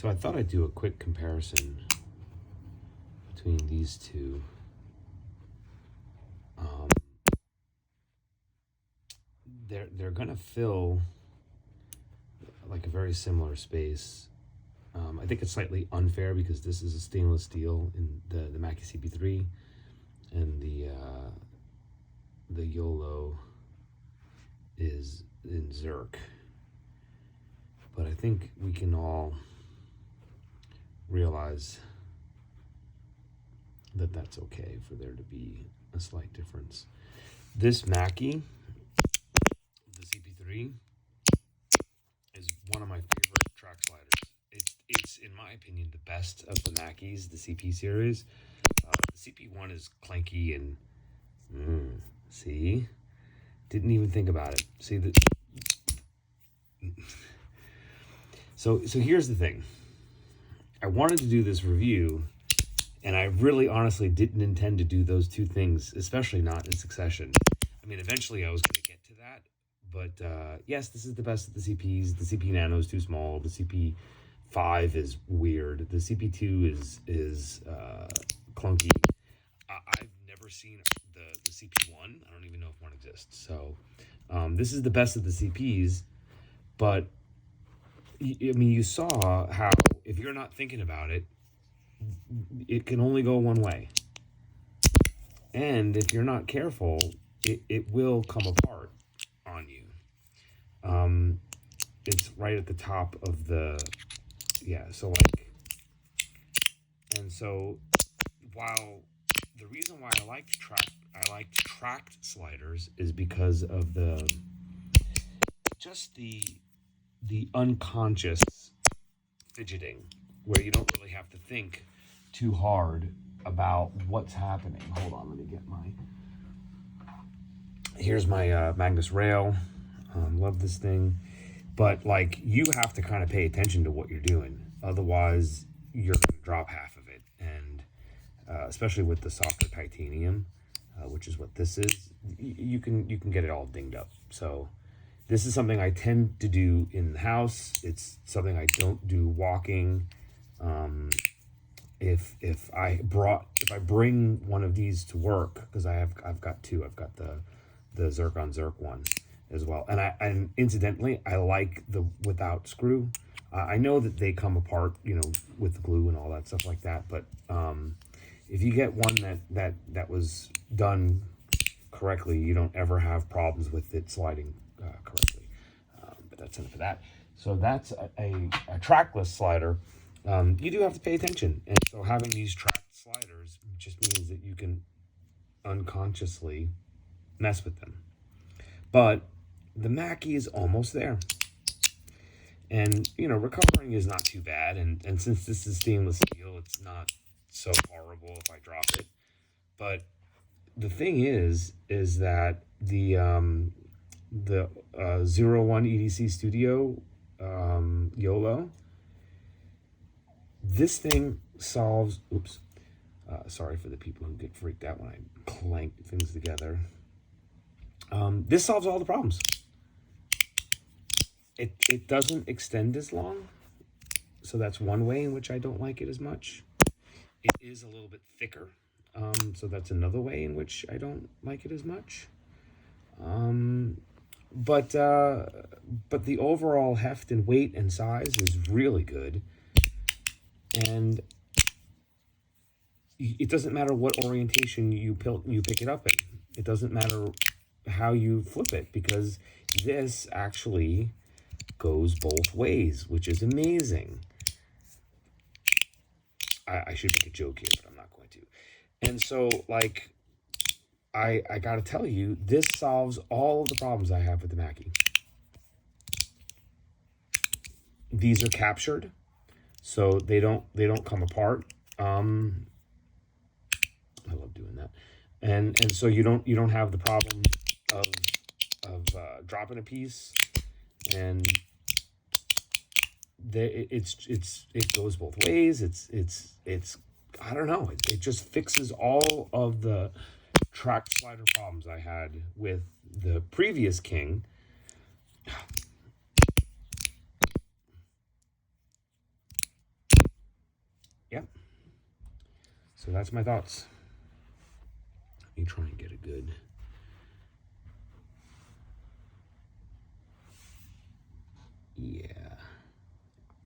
So I thought I'd do a quick comparison between these two. They're gonna fill like a very similar space. I think it's slightly unfair because this is a stainless steel in the Mackie CP3, and the YOLO is in Zerk. But I think we can all realize that that's okay for there to be a slight difference. This Mackie, the CP3, is one of my favorite track sliders. It's in my opinion the best of the Mackies, the CP series. The CP1 is clanky and see, didn't even think about it. See that. So here's the thing. I wanted to do this review, and I really honestly didn't intend to do those two things, especially not in succession. I mean, eventually I was going to get to that, but yes, this is the best of the CPs. The CP Nano is too small. The CP5 is weird. The CP2 is clunky. I've never seen the CP1. I don't even know if one exists. So this is the best of the CPs, but I mean, you saw how if you're not thinking about it, it can only go one way. And if you're not careful, it will come apart on you. It's right at the top of the, so like, and so while the reason why I like tracked sliders is because of the unconscious fidgeting, where you don't really have to think too hard about what's happening. Hold on, let me get here's my Magnus rail. Love this thing, but like you have to kind of pay attention to what you're doing, otherwise you're gonna drop half of it. And especially with the softer titanium, which is what this is, you can get it all dinged up. So this is something I tend to do in the house. It's something I don't do walking. If I bring one of these to work, because I've got two. I've got the Zircon Zerk one as well. And incidentally, I like the without screw. I know that they come apart, with glue and all that stuff like that. But if you get one that was done correctly, you don't ever have problems with it sliding correctly. But that's enough of that. So that's a trackless slider. You do have to pay attention. And so having these tracked sliders just means that you can unconsciously mess with them. But the Mackie is almost there. And, recovering is not too bad. And since this is stainless steel, it's not so horrible if I drop it. But the thing is that the 01 EDC Studio YOLO, this thing solves, sorry for the people who get freaked out when I clank things together. This solves all the problems. It doesn't extend as long, so that's one way in which I don't like it as much. It is a little bit thicker, so that's another way in which I don't like it as much. But the overall heft and weight and size is really good, and it doesn't matter what orientation you pick it up in. It doesn't matter how you flip it, because this actually goes both ways, which is amazing. I should make a joke here, but I'm not going to. And so, like, I gotta tell you, this solves all of the problems I have with the Mackie. These are captured, so they don't come apart. I love doing that. And so you don't have the problem of dropping a piece, and it goes both ways. It's I don't know. It just fixes all of the track slider problems I had with the previous King. Yep. So that's my thoughts. Let me try and get a good. Yeah.